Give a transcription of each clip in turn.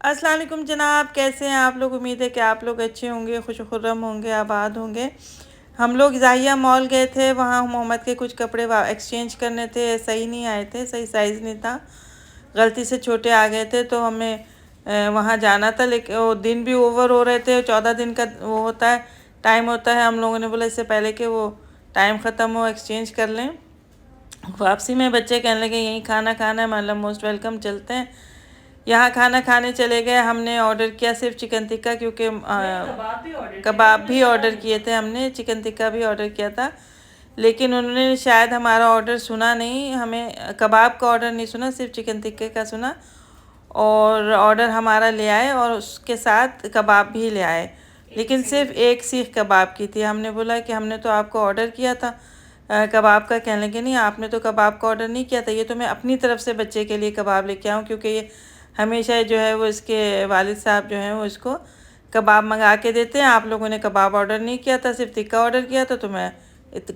السلام علیکم جناب، کیسے ہیں آپ لوگ؟ امید ہے کہ آپ لوگ اچھے ہوں گے، خوش و خرم ہوں گے، آباد ہوں گے۔ ہم لوگ ضاحیہ مال گئے تھے، وہاں محمد کے کچھ کپڑے ایکسچینج کرنے تھے، صحیح نہیں آئے تھے، صحیح سائز نہیں تھا، غلطی سے چھوٹے آ گئے تھے، تو ہمیں وہاں جانا تھا، لیکن وہ دن بھی اوور ہو رہے تھے، 14 دن کا وہ ہوتا ہے، ٹائم ہوتا ہے۔ ہم لوگوں نے بولا اس سے پہلے کہ وہ ٹائم ختم ہو ایکسچینج کر لیں۔ واپسی میں بچے کہنے لگے یہیں کھانا کھانا ہے، مطلب موسٹ ویلکم، چلتے ہیں۔ یہاں کھانا کھانے چلے گئے، ہم نے آرڈر کیا صرف چکن ٹکا، کیونکہ کباب بھی آرڈر کیے تھے، ہم نے چکن ٹکا بھی آرڈر کیا تھا، لیکن انہوں نے شاید ہمارا آرڈر سنا نہیں، ہمیں کباب کا آرڈر نہیں سنا، صرف چکن ٹکے کا سنا، اور آرڈر ہمارا لے آئے اور اس کے ساتھ کباب بھی لے آئے، لیکن صرف ایک سیخ کباب کی تھی۔ ہم نے بولا کہ ہم نے تو آپ کو آرڈر کیا تھا کباب کا، کہنے لگے نہیں آپ نے تو کباب کا آرڈر نہیں کیا تھا، یہ تو میں اپنی طرف سے بچے کے لیے کباب لے کے آؤں، کیونکہ یہ ہمیشہ جو ہے وہ اس کے والد صاحب جو ہیں وہ اس کو کباب منگا کے دیتے ہیں۔ آپ لوگوں نے کباب آرڈر نہیں کیا تھا، صرف ٹکا آرڈر کیا تھا، تو میں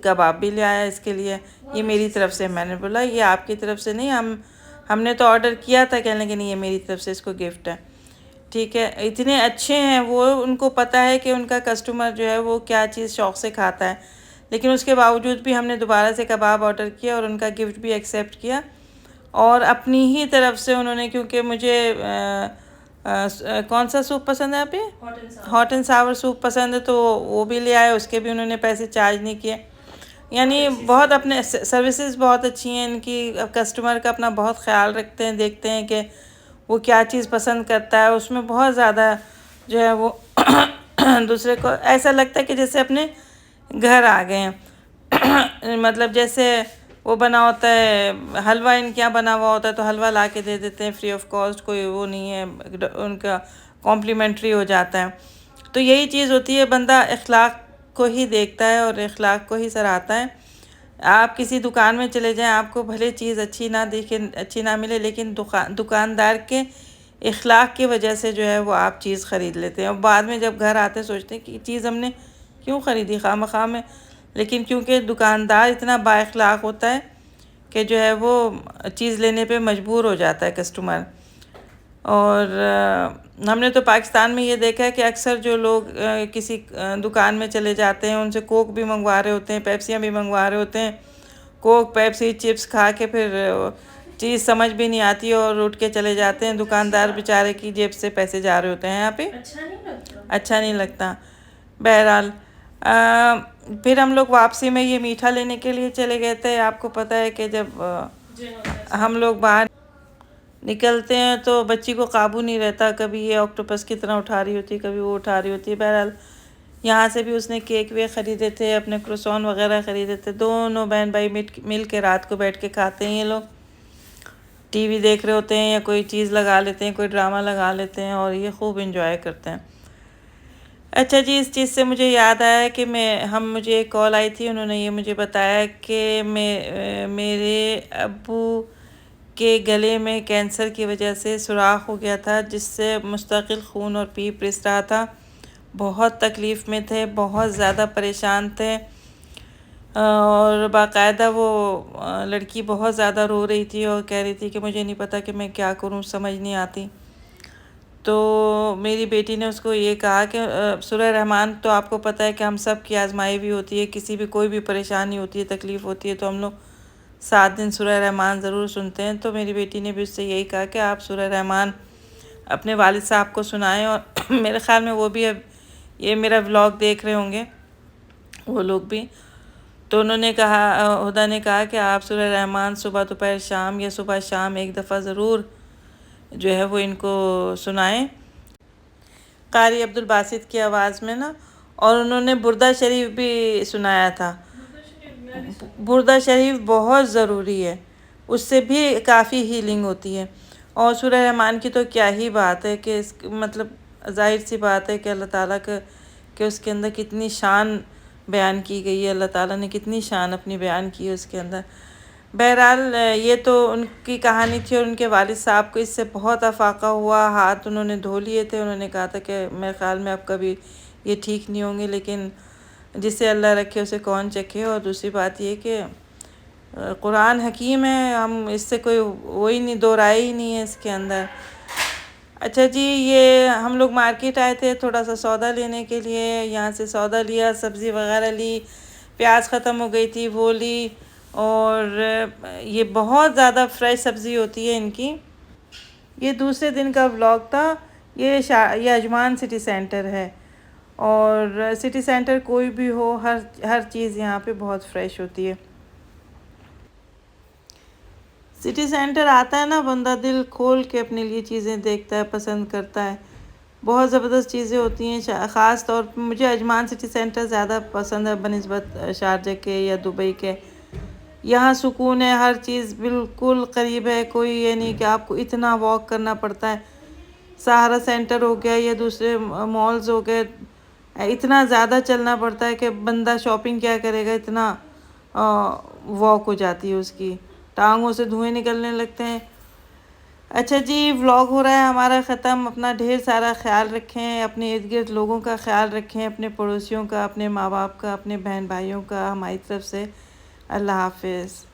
کباب بھی لے آیا اس کے لیے، یہ میری طرف سے۔ میں نے بولا یہ آپ کی طرف سے نہیں، ہم نے تو آرڈر کیا تھا، کہنے لگے نہیں یہ میری طرف سے اس کو گفٹ ہے۔ ٹھیک ہے، اتنے اچھے ہیں وہ، ان کو پتہ ہے کہ ان کا کسٹمر جو ہے وہ کیا چیز شوق سے کھاتا ہے، لیکن اس کے باوجود بھی ہم نے دوبارہ سے کباب آرڈر کیا اور ان کا گفٹ بھی ایکسیپٹ کیا، اور اپنی ہی طرف سے انہوں نے، کیونکہ مجھے کون سا سوپ پسند ہے آپ یہ؟ ہاٹ اینڈ ساور سوپ پسند ہے، تو وہ بھی لے آئے، اس کے بھی انہوں نے پیسے چارج نہیں کیے۔ یعنی بہت اپنے سروسز بہت اچھی ہیں ان کی، کسٹمر کا اپنا بہت خیال رکھتے ہیں، دیکھتے ہیں کہ وہ کیا چیز پسند کرتا ہے، اس میں بہت زیادہ جو ہے وہ دوسرے کو ایسا لگتا ہے کہ جیسے اپنے گھر آ گئے ہیں۔ مطلب جیسے وہ بنا ہوتا ہے حلوہ، ان کے یہاں بنا ہوا ہوتا ہے تو حلوہ لا کے دے دیتے ہیں فری آف کاسٹ، کوئی وہ نہیں ہے، ان کا کمپلیمنٹری ہو جاتا ہے۔ تو یہی چیز ہوتی ہے، بندہ اخلاق کو ہی دیکھتا ہے اور اخلاق کو ہی سراہتا ہے۔ آپ کسی دکان میں چلے جائیں، آپ کو بھلے چیز اچھی نہ دیکھے، اچھی نہ ملے، لیکن دکاندار کے اخلاق کی وجہ سے جو ہے وہ آپ چیز خرید لیتے ہیں، اور بعد میں جب گھر آتے سوچتے ہیں کہ یہ چیز ہم نے کیوں خریدی خواہ مخواہ میں، لیکن کیونکہ دکاندار اتنا با اخلاق ہوتا ہے کہ جو ہے وہ چیز لینے پہ مجبور ہو جاتا ہے کسٹمر۔ اور ہم نے تو پاکستان میں یہ دیکھا ہے کہ اکثر جو لوگ کسی دکان میں چلے جاتے ہیں، ان سے کوک بھی منگوا رہے ہوتے ہیں، پیپسیاں بھی منگوا رہے ہوتے ہیں، کوک پیپسی چپس کھا کے پھر چیز سمجھ بھی نہیں آتی اور اٹھ کے چلے جاتے ہیں، دکاندار بیچارے کی جیب سے پیسے جا رہے ہوتے ہیں یہاں پہ، اچھا نہیں لگتا۔ بہرحال پھر ہم لوگ واپسی میں یہ میٹھا لینے کے لیے چلے گئے تھے۔ آپ کو پتہ ہے کہ جب ہم لوگ باہر نکلتے ہیں تو بچی کو قابو نہیں رہتا، کبھی یہ آکٹوپس کی طرح اٹھا رہی ہوتی ہے، کبھی وہ اٹھا رہی ہوتی ہے۔ بہرحال یہاں سے بھی اس نے کیک ویک خریدے تھے، اپنے کروسون وغیرہ خریدے تھے، دونوں بہن بھائی مل کے رات کو بیٹھ کے کھاتے ہیں۔ یہ لوگ ٹی وی دیکھ رہے ہوتے ہیں یا کوئی چیز لگا لیتے ہیں، کوئی ڈرامہ لگا لیتے ہیں، اور یہ خوب انجوائے کرتے ہیں۔ اچھا جی، اس چیز سے مجھے یاد آیا کہ مجھے ایک کال آئی تھی، انہوں نے یہ مجھے بتایا کہ میرے ابو کے گلے میں کینسر کی وجہ سے سوراخ ہو گیا تھا، جس سے مستقل خون اور پیپ رس رہا تھا، بہت تکلیف میں تھے، بہت زیادہ پریشان تھے، اور باقاعدہ وہ لڑکی بہت زیادہ رو رہی تھی اور کہہ رہی تھی کہ مجھے نہیں پتہ کہ میں کیا کروں، سمجھ نہیں آتی۔ تو میری بیٹی نے اس کو یہ کہا کہ سورہ رحمان تو آپ کو پتہ ہے کہ ہم سب کی آزمائی ہوئی ہوتی ہے، کسی بھی کوئی بھی پریشانی ہوتی ہے، تکلیف ہوتی ہے، تو ہم لوگ 7 دن سورہ رحمان ضرور سنتے ہیں۔ تو میری بیٹی نے بھی اس سے یہی کہا کہ آپ سورہ رحمان اپنے والد صاحب کو سنائیں، اور میرے خیال میں وہ بھی اب یہ میرا ولاگ دیکھ رہے ہوں گے وہ لوگ بھی۔ تو انہوں نے کہا، ہدا نے کہا کہ آپ سورہ رحمان صبح دوپہر شام یا صبح شام ایک دفعہ ضرور جو ہے وہ ان کو سنائیں، قاری عبدالباسط کی آواز میں نا۔ اور انہوں نے بردہ شریف بھی سنایا تھا۔ بردہ شریف بہت ضروری ہے، اس سے بھی کافی ہیلنگ ہوتی ہے، اور سورہ رحمان کی تو کیا ہی بات ہے کہ مطلب ظاہر سی بات ہے کہ اللہ تعالیٰ کا کہ اس کے اندر کتنی شان بیان کی گئی ہے، اللہ تعالیٰ نے کتنی شان اپنی بیان کی ہے اس کے اندر۔ بہرحال یہ تو ان کی کہانی تھی، اور ان کے والد صاحب کو اس سے بہت افاقہ ہوا، ہاتھ انہوں نے دھو لیے تھے، انہوں نے کہا تھا کہ میرے خیال میں اب کبھی یہ ٹھیک نہیں ہوں گے، لیکن جسے اللہ رکھے اسے کون چکھے۔ اور دوسری بات یہ کہ قرآن حکیم ہے، ہم اس سے کوئی وہی نہیں، دو رائے ہی نہیں ہے اس کے اندر۔ اچھا جی، یہ ہم لوگ مارکیٹ آئے تھے تھوڑا سا سودا لینے کے لیے، یہاں سے سودا لیا، سبزی وغیرہ لی، پیاز ختم ہو گئی تھی وہ لی، اور یہ بہت زیادہ فریش سبزی ہوتی ہے ان کی۔ یہ دوسرے دن کا ولاگ تھا۔ یہ اجمان سٹی سینٹر ہے، اور سٹی سینٹر کوئی بھی ہو، ہر چیز یہاں پہ بہت فریش ہوتی ہے۔ سٹی سینٹر آتا ہے نا، بندہ دل کھول کے اپنے لیے چیزیں دیکھتا ہے، پسند کرتا ہے، بہت زبردست چیزیں ہوتی ہیں۔ خاص طور پر مجھے اجمان سٹی سینٹر زیادہ پسند ہے بنسبت شارجہ کے یا دبئی کے۔ یہاں سکون ہے، ہر چیز بالکل قریب ہے، کوئی یہ نہیں کہ آپ کو اتنا واک کرنا پڑتا ہے۔ سہارا سینٹر ہو گیا یا دوسرے مالز ہو گئے، اتنا زیادہ چلنا پڑتا ہے کہ بندہ شاپنگ کیا کرے گا، اتنا واک ہو جاتی ہے اس کی، ٹانگوں سے دھوئیں نکلنے لگتے ہیں۔ اچھا جی، ولاگ ہو رہا ہے ہمارا ختم۔ اپنا ڈھیر سارا خیال رکھیں، اپنے ارد گرد لوگوں کا خیال رکھیں، اپنے پڑوسیوں کا، اپنے ماں باپ کا، اپنے بہن بھائیوں کا، ہماری طرف سے اللہ حافظ۔